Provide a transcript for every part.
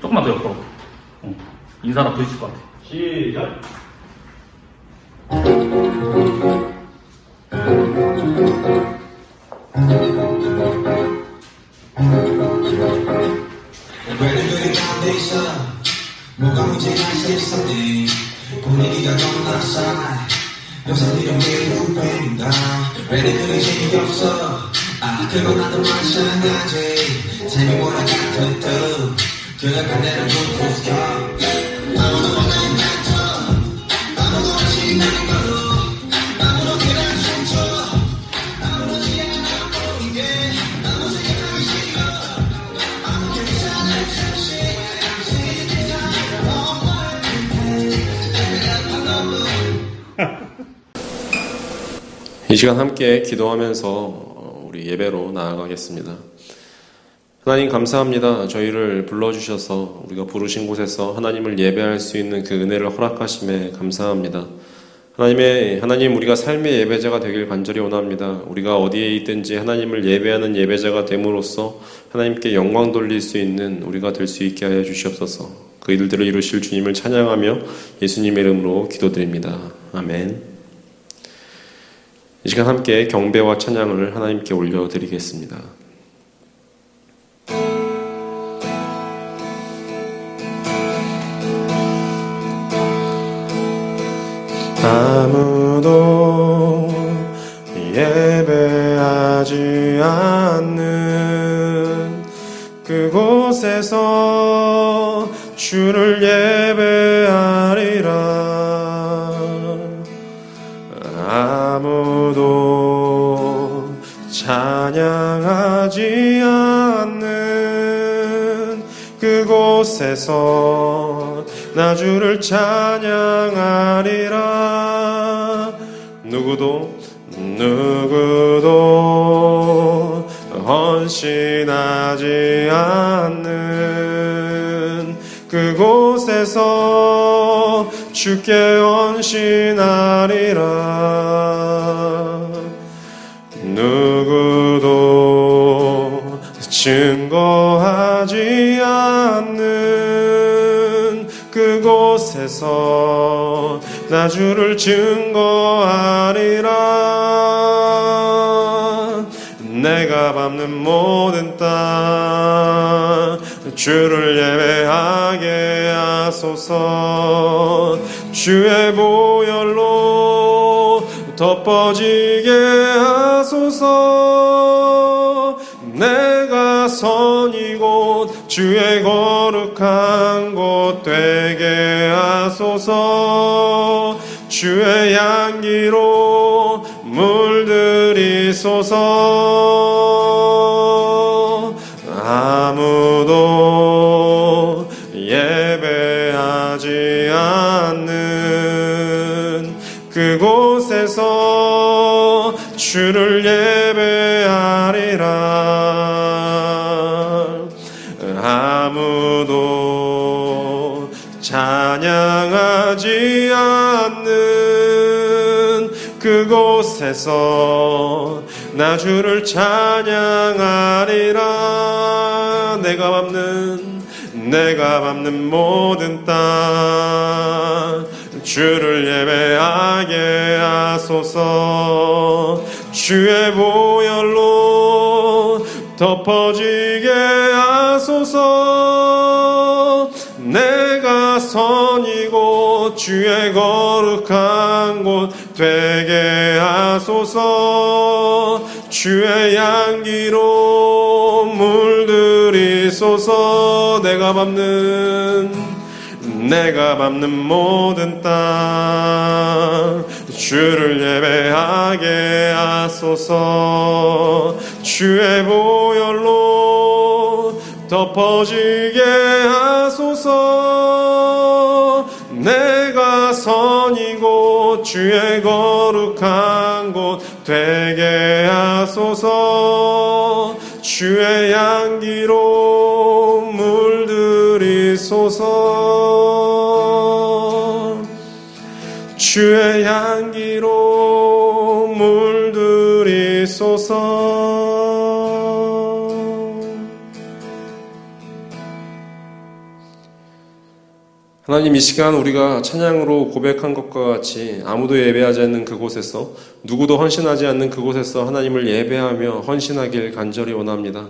조금만 더 옆으로. 인사가 더 있을 것 같아. 시작. 왜냐면 foundation 뭐가 문제가 있었니 분위기가 너무나 싸해 요새 이런 게 후회인다 왜냐면 재미없어 그건 나도 마찬가지 재미보다 같은 뜻 그냥 반대로 붙었어 아무도 원하는 멘tor 아무도 없이 나는 거로 아무도 그냥 숨져 아무렇지 않아 보이게 아무 생각하기 싫어 아무 괜찮을 잠시 이 시간 함께 기도하면서 우리 예배로 나아가겠습니다. 하나님 감사합니다. 저희를 불러주셔서 우리가 부르신 곳에서 하나님을 예배할 수 있는 그 은혜를 허락하심에 감사합니다. 하나님 우리가 삶의 예배자가 되길 간절히 원합니다. 우리가 어디에 있든지 하나님을 예배하는 예배자가 됨으로써 하나님께 영광 돌릴 수 있는 우리가 될 수 있게 하여 주시옵소서. 그 일들을 이루실 주님을 찬양하며 예수님의 이름으로 기도드립니다. 아멘. 이 시간 함께 경배와 찬양을 하나님께 올려드리겠습니다. 아무도 예배하지 않는 그곳에서 주를 예배하리라. 아무도 찬양하지 않는 그곳에서 나 주를 찬양하리라. 누구도 헌신하지 않는 그곳에서 주께 헌신하리라. 누구도 증거하지 않는 그곳에서 나 주를 증거하리라. 내가 밟는 모든 땅 주를 예배하게 하소서. 주의 보혈로 덮어지게 하소서. 내가 선이곳 주의 거룩한 곳 되게 하소서. 주의 향기로 물들이소서. 아무도 예배하지 않는 그곳에서 주를 예배하리라. 아무도 찬양하지 않는 그곳에서 나 주를 찬양하리라. 내가 밟는 모든 땅 주를 예배하게 하소서. 주의 보혈로 덮어지게 하소서. 내가 선이고 주의 거룩한 곳 되게 하소서. 주의 향기로 물들이소서. 내가 밟는 모든 땅 주를 예배하게 하소서. 주의 보혈로 덮어지게 하소서. 내가 선이고 주의 거룩한 곳 되게 하소서. 주의 향기로 물들이소서. 주의 향기로 물들이소서. 하나님, 이 시간 우리가 찬양으로 고백한 것과 같이 아무도 예배하지 않는 그곳에서, 누구도 헌신하지 않는 그곳에서 하나님을 예배하며 헌신하길 간절히 원합니다.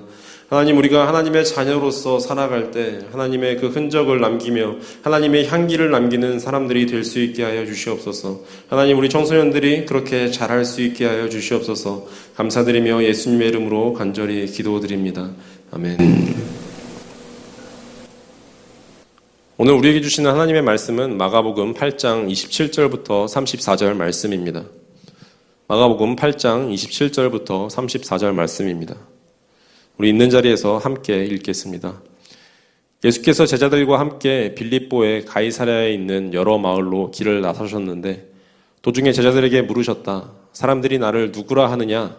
하나님, 우리가 하나님의 자녀로서 살아갈 때 하나님의 그 흔적을 남기며 하나님의 향기를 남기는 사람들이 될 수 있게 하여 주시옵소서. 하나님, 우리 청소년들이 그렇게 잘할 수 있게 하여 주시옵소서. 감사드리며 예수님의 이름으로 간절히 기도드립니다. 아멘. 오늘 우리에게 주시는 하나님의 말씀은 마가복음 8장 27절부터 34절 말씀입니다. 마가복음 8장 27절부터 34절 말씀입니다. 우리 있는 자리에서 함께 읽겠습니다. 예수께서 제자들과 함께 빌립보의 가이사랴에 있는 여러 마을로 길을 나서셨는데 도중에 제자들에게 물으셨다. 사람들이 나를 누구라 하느냐?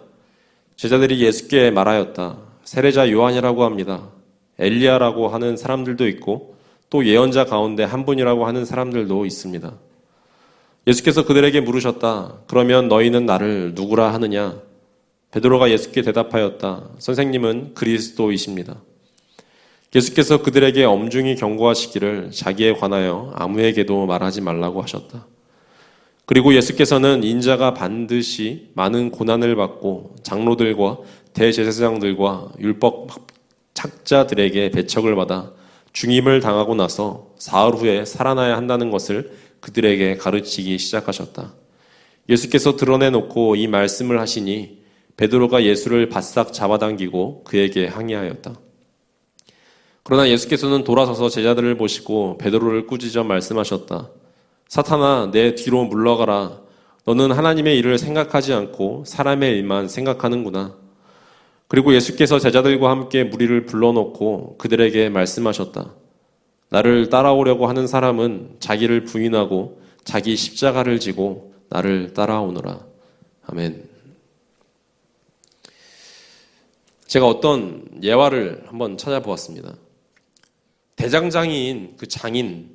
제자들이 예수께 말하였다. 세례자 요한이라고 합니다. 엘리야라고 하는 사람들도 있고 또 예언자 가운데 한 분이라고 하는 사람들도 있습니다. 예수께서 그들에게 물으셨다. 그러면 너희는 나를 누구라 하느냐? 베드로가 예수께 대답하였다. 선생님은 그리스도이십니다. 예수께서 그들에게 엄중히 경고하시기를 자기에 관하여 아무에게도 말하지 말라고 하셨다. 그리고 예수께서는 인자가 반드시 많은 고난을 받고 장로들과 대제사장들과 율법 학자들에게 배척을 받아 중임을 당하고 나서 사흘 후에 살아나야 한다는 것을 그들에게 가르치기 시작하셨다. 예수께서 드러내놓고 이 말씀을 하시니 베드로가 예수를 바싹 잡아당기고 그에게 항의하였다. 그러나 예수께서는 돌아서서 제자들을 보시고 베드로를 꾸짖어 말씀하셨다. 사탄아, 내 뒤로 물러가라. 너는 하나님의 일을 생각하지 않고 사람의 일만 생각하는구나. 그리고 예수께서 제자들과 함께 무리를 불러놓고 그들에게 말씀하셨다. 나를 따라오려고 하는 사람은 자기를 부인하고 자기 십자가를 지고 나를 따라오너라. 아멘. 제가 어떤 예화를 한번 찾아보았습니다. 대장장이인 그 장인이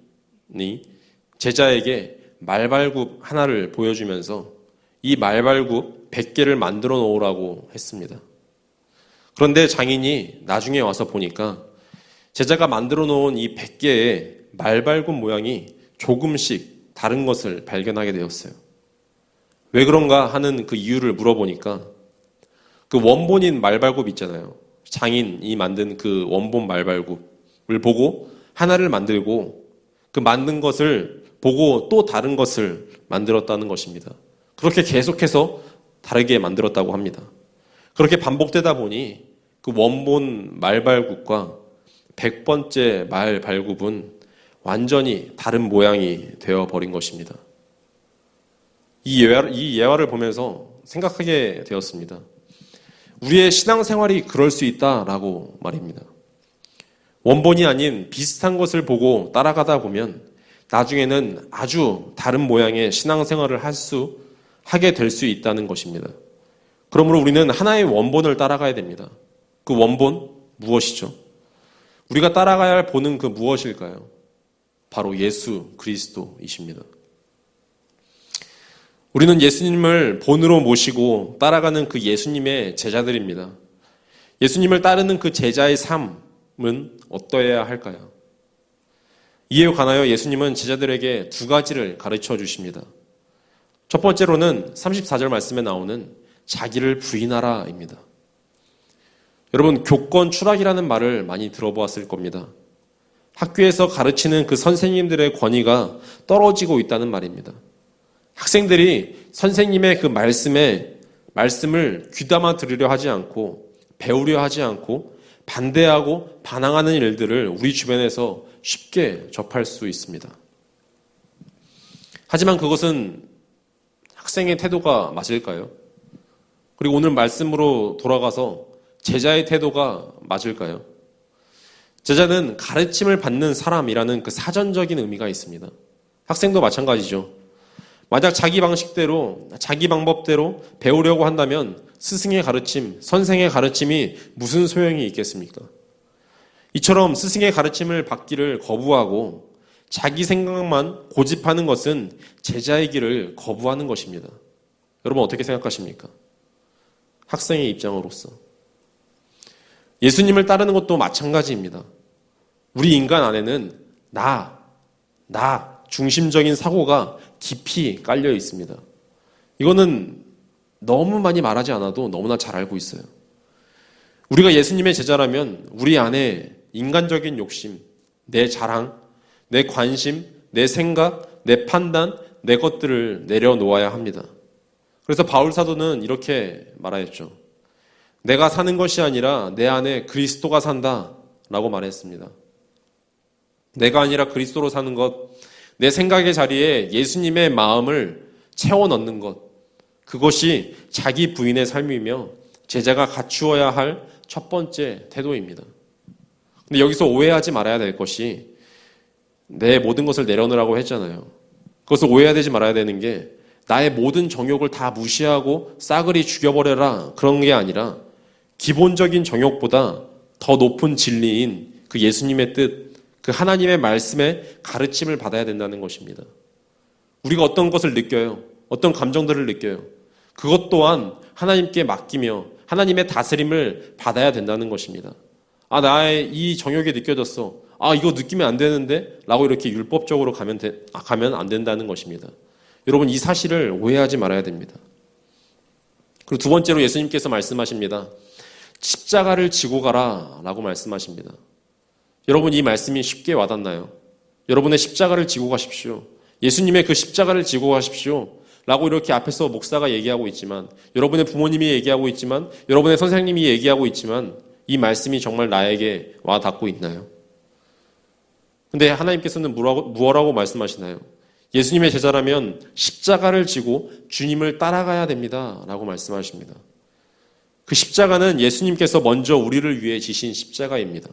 제자에게 말발굽 하나를 보여주면서 이 말발굽 100개를 만들어 놓으라고 했습니다. 그런데 장인이 나중에 와서 보니까 제자가 만들어 놓은 이 100개의 말발굽 모양이 조금씩 다른 것을 발견하게 되었어요. 왜 그런가 하는 그 이유를 물어보니까 그 원본인 말발굽 있잖아요. 장인이 만든 그 원본 말발굽을 보고 하나를 만들고 그 만든 것을 보고 또 다른 것을 만들었다는 것입니다. 그렇게 계속해서 다르게 만들었다고 합니다. 그렇게 반복되다 보니 그 원본 말발굽과 100번째 말발굽은 완전히 다른 모양이 되어버린 것입니다. 이 예화를 보면서 생각하게 되었습니다. 우리의 신앙생활이 그럴 수 있다라고 말입니다. 원본이 아닌 비슷한 것을 보고 따라가다 보면 나중에는 아주 다른 모양의 신앙생활을 하게 될 수 있다는 것입니다. 그러므로 우리는 하나의 원본을 따라가야 됩니다. 그 원본 무엇이죠? 우리가 따라가야 할 본은 그 무엇일까요? 바로 예수 그리스도이십니다. 우리는 예수님을 본으로 모시고 따라가는 그 예수님의 제자들입니다. 예수님을 따르는 그 제자의 삶은 어떠해야 할까요? 이에 관하여 예수님은 제자들에게 두 가지를 가르쳐 주십니다. 첫 번째로는 34절 말씀에 나오는 자기를 부인하라입니다. 여러분, 교권 추락이라는 말을 많이 들어보았을 겁니다. 학교에서 가르치는 그 선생님들의 권위가 떨어지고 있다는 말입니다. 학생들이 선생님의 그 말씀을 귀담아 들으려 하지 않고 배우려 하지 않고 반대하고 반항하는 일들을 우리 주변에서 쉽게 접할 수 있습니다. 하지만 그것은 학생의 태도가 맞을까요? 그리고 오늘 말씀으로 돌아가서 제자의 태도가 맞을까요? 제자는 가르침을 받는 사람이라는 그 사전적인 의미가 있습니다. 학생도 마찬가지죠. 만약 자기 방식대로, 자기 방법대로 배우려고 한다면 스승의 가르침, 선생의 가르침이 무슨 소용이 있겠습니까? 이처럼 스승의 가르침을 받기를 거부하고 자기 생각만 고집하는 것은 제자의 길을 거부하는 것입니다. 여러분 어떻게 생각하십니까? 학생의 입장으로서. 예수님을 따르는 것도 마찬가지입니다. 우리 인간 안에는 나 중심적인 사고가 깊이 깔려 있습니다. 이거는 너무 많이 말하지 않아도 너무나 잘 알고 있어요. 우리가 예수님의 제자라면 우리 안에 인간적인 욕심, 내 자랑, 내 관심, 내 생각, 내 판단, 내 것들을 내려놓아야 합니다. 그래서 바울 사도는 이렇게 말하였죠. 내가 사는 것이 아니라 내 안에 그리스도가 산다 라고 말했습니다. 내가 아니라 그리스도로 사는 것, 내 생각의 자리에 예수님의 마음을 채워 넣는 것, 그것이 자기 부인의 삶이며 제자가 갖추어야 할 첫 번째 태도입니다. 근데 여기서 오해하지 말아야 될 것이 내 모든 것을 내려놓으라고 했잖아요. 그것을 오해되지 말아야 되는 게 나의 모든 정욕을 다 무시하고 싸그리 죽여버려라 그런 게 아니라 기본적인 정욕보다 더 높은 진리인 그 예수님의 뜻, 그 하나님의 말씀의 가르침을 받아야 된다는 것입니다. 우리가 어떤 것을 느껴요? 어떤 감정들을 느껴요? 그것 또한 하나님께 맡기며 하나님의 다스림을 받아야 된다는 것입니다. 나의 이 정욕이 느껴졌어. 이거 느끼면 안 되는데? 라고 이렇게 율법적으로 가면 안 된다는 것입니다. 여러분, 이 사실을 오해하지 말아야 됩니다. 그리고 두 번째로 예수님께서 말씀하십니다. 십자가를 지고 가라 라고 말씀하십니다. 여러분, 이 말씀이 쉽게 와닿나요? 여러분의 십자가를 지고 가십시오. 예수님의 그 십자가를 지고 가십시오. 라고 이렇게 앞에서 목사가 얘기하고 있지만, 여러분의 부모님이 얘기하고 있지만, 여러분의 선생님이 얘기하고 있지만, 이 말씀이 정말 나에게 와 닿고 있나요? 근데 하나님께서는 무엇라고 말씀하시나요? 예수님의 제자라면 십자가를 지고 주님을 따라가야 됩니다. 라고 말씀하십니다. 그 십자가는 예수님께서 먼저 우리를 위해 지신 십자가입니다.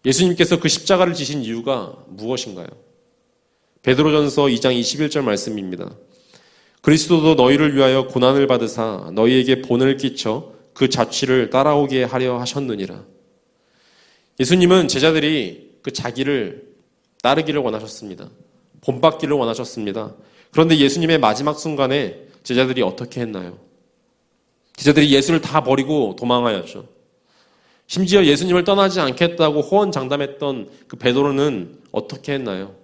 예수님께서 그 십자가를 지신 이유가 무엇인가요? 베드로전서 2장 21절 말씀입니다. 그리스도도 너희를 위하여 고난을 받으사 너희에게 본을 끼쳐 그 자취를 따라오게 하려 하셨느니라. 예수님은 제자들이 그 자기를 따르기를 원하셨습니다. 본받기를 원하셨습니다. 그런데 예수님의 마지막 순간에 제자들이 어떻게 했나요? 제자들이 예수를 다 버리고 도망하였죠. 심지어 예수님을 떠나지 않겠다고 호언장담했던 그 베드로는 어떻게 했나요?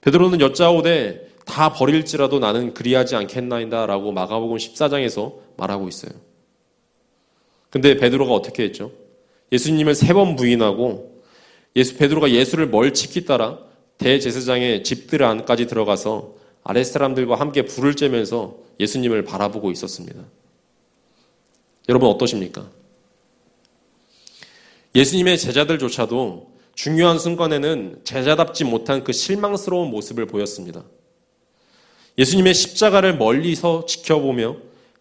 베드로는 여짜오되 다 버릴지라도 나는 그리하지 않겠나이다 라고 마가복음 14장에서 말하고 있어요. 근데 베드로가 어떻게 했죠? 예수님을 3번 부인하고 베드로가 예수를 멀찍이 따라 대제사장의 집들 안까지 들어가서 아랫사람들과 함께 불을 쬐면서 예수님을 바라보고 있었습니다. 여러분 어떠십니까? 예수님의 제자들조차도 중요한 순간에는 제자답지 못한 그 실망스러운 모습을 보였습니다. 예수님의 십자가를 멀리서 지켜보며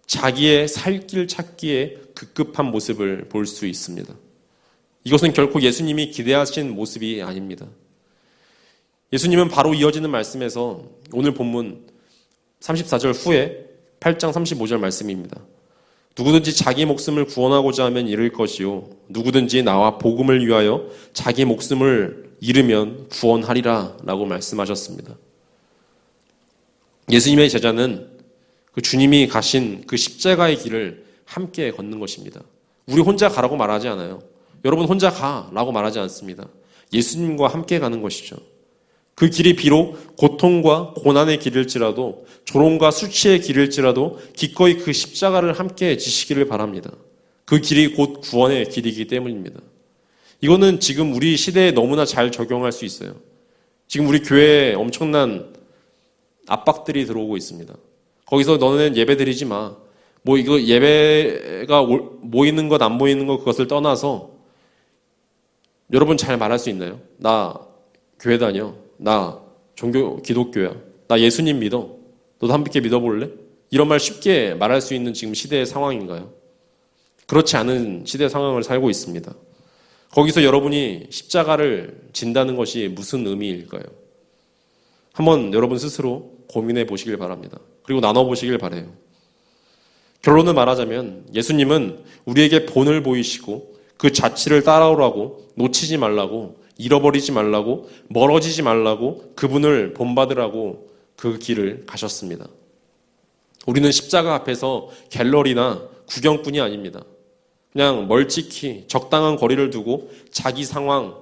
자기의 살 길 찾기에 급급한 모습을 볼 수 있습니다. 이것은 결코 예수님이 기대하신 모습이 아닙니다. 예수님은 바로 이어지는 말씀에서 오늘 본문 34절 후에 8장 35절 말씀입니다. 누구든지 자기 목숨을 구원하고자 하면 잃을 것이요 누구든지 나와 복음을 위하여 자기 목숨을 잃으면 구원하리라 라고 말씀하셨습니다. 예수님의 제자는 그 주님이 가신 그 십자가의 길을 함께 걷는 것입니다. 우리 혼자 가라고 말하지 않아요. 여러분 혼자 가라고 말하지 않습니다. 예수님과 함께 가는 것이죠. 그 길이 비록 고통과 고난의 길일지라도 조롱과 수치의 길일지라도 기꺼이 그 십자가를 함께 지시기를 바랍니다. 그 길이 곧 구원의 길이기 때문입니다. 이거는 지금 우리 시대에 너무나 잘 적용할 수 있어요. 지금 우리 교회에 엄청난 압박들이 들어오고 있습니다. 거기서 너는 예배 드리지 마. 이거 예배가 모이는 것 안 모이는 것 그것을 떠나서 여러분 잘 말할 수 있나요? 나 교회 다녀. 나 기독교야. 나 예수님 믿어. 너도 함께 믿어볼래? 이런 말 쉽게 말할 수 있는 지금 시대의 상황인가요? 그렇지 않은 시대 상황을 살고 있습니다. 거기서 여러분이 십자가를 진다는 것이 무슨 의미일까요? 한번 여러분 스스로 고민해 보시길 바랍니다. 그리고 나눠보시길 바라요. 결론을 말하자면 예수님은 우리에게 본을 보이시고 그 자취를 따라오라고, 놓치지 말라고, 잃어버리지 말라고, 멀어지지 말라고, 그분을 본받으라고 그 길을 가셨습니다. 우리는 십자가 앞에서 갤러리나 구경꾼이 아닙니다. 그냥 멀찍이 적당한 거리를 두고 자기 상황,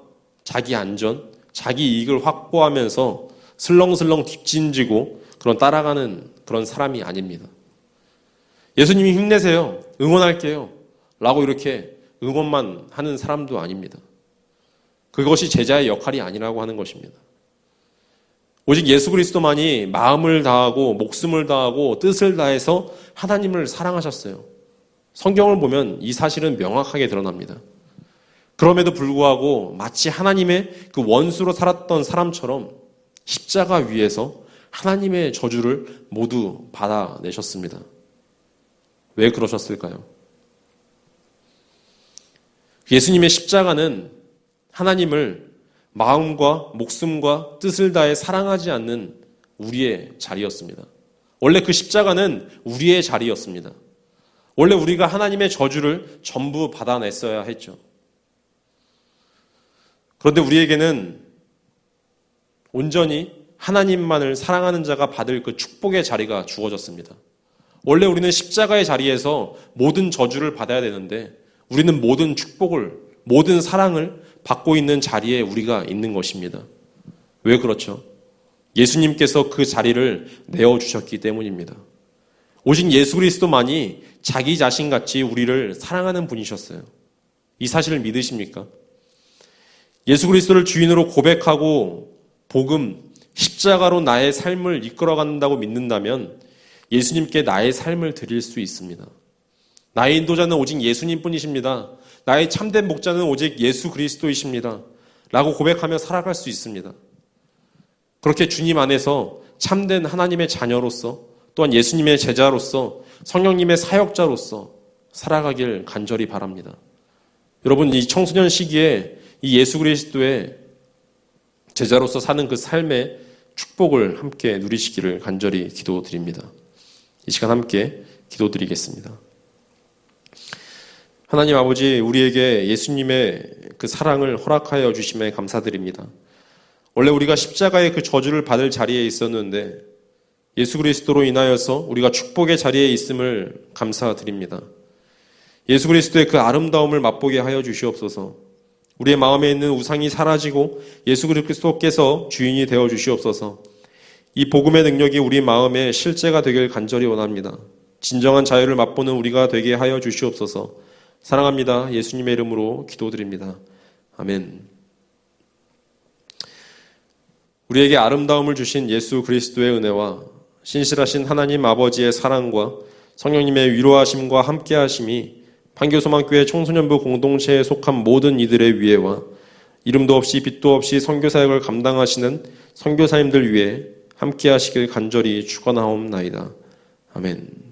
자기 안전, 자기 이익을 확보하면서 슬렁슬렁 뒷짐지고 그런 따라가는 그런 사람이 아닙니다. 예수님이 힘내세요. 응원할게요. 라고 이렇게 응원만 하는 사람도 아닙니다. 그것이 제자의 역할이 아니라고 하는 것입니다. 오직 예수 그리스도만이 마음을 다하고 목숨을 다하고 뜻을 다해서 하나님을 사랑하셨어요. 성경을 보면 이 사실은 명확하게 드러납니다. 그럼에도 불구하고 마치 하나님의 그 원수로 살았던 사람처럼 십자가 위에서 하나님의 저주를 모두 받아내셨습니다. 왜 그러셨을까요? 예수님의 십자가는 하나님을 마음과 목숨과 뜻을 다해 사랑하지 않는 우리의 자리였습니다. 원래 그 십자가는 우리의 자리였습니다. 원래 우리가 하나님의 저주를 전부 받아냈어야 했죠. 그런데 우리에게는 온전히 하나님만을 사랑하는 자가 받을 그 축복의 자리가 주어졌습니다. 원래 우리는 십자가의 자리에서 모든 저주를 받아야 되는데 우리는 모든 축복을, 모든 사랑을 받고 있는 자리에 우리가 있는 것입니다. 왜 그렇죠? 예수님께서 그 자리를 내어주셨기 때문입니다. 오직 예수 그리스도만이 자기 자신같이 우리를 사랑하는 분이셨어요. 이 사실을 믿으십니까? 예수 그리스도를 주인으로 고백하고 복음, 십자가로 나의 삶을 이끌어간다고 믿는다면 예수님께 나의 삶을 드릴 수 있습니다. 나의 인도자는 오직 예수님 뿐이십니다. 나의 참된 목자는 오직 예수 그리스도이십니다. 라고 고백하며 살아갈 수 있습니다. 그렇게 주님 안에서 참된 하나님의 자녀로서 또한 예수님의 제자로서 성령님의 사역자로서 살아가길 간절히 바랍니다. 여러분, 이 청소년 시기에 이 예수 그리스도의 제자로서 사는 그 삶의 축복을 함께 누리시기를 간절히 기도드립니다. 이 시간 함께 기도드리겠습니다. 하나님 아버지, 우리에게 예수님의 그 사랑을 허락하여 주심에 감사드립니다. 원래 우리가 십자가의 그 저주를 받을 자리에 있었는데 예수 그리스도로 인하여서 우리가 축복의 자리에 있음을 감사드립니다. 예수 그리스도의 그 아름다움을 맛보게 하여 주시옵소서. 우리의 마음에 있는 우상이 사라지고 예수 그리스도께서 주인이 되어 주시옵소서. 이 복음의 능력이 우리 마음에 실제가 되길 간절히 원합니다. 진정한 자유를 맛보는 우리가 되게 하여 주시옵소서. 사랑합니다. 예수님의 이름으로 기도드립니다. 아멘. 우리에게 아름다움을 주신 예수 그리스도의 은혜와 신실하신 하나님 아버지의 사랑과 성령님의 위로하심과 함께하심이 판교소망교회 청소년부 공동체에 속한 모든 이들의 위에와 이름도 없이 빛도 없이 선교사역을 감당하시는 선교사님들 위에 함께하시길 간절히 축원하옵나이다. 아멘.